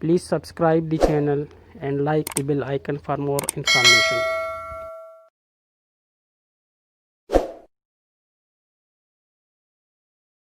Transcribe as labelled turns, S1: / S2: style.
S1: Please subscribe the channel and like the bell icon for more information.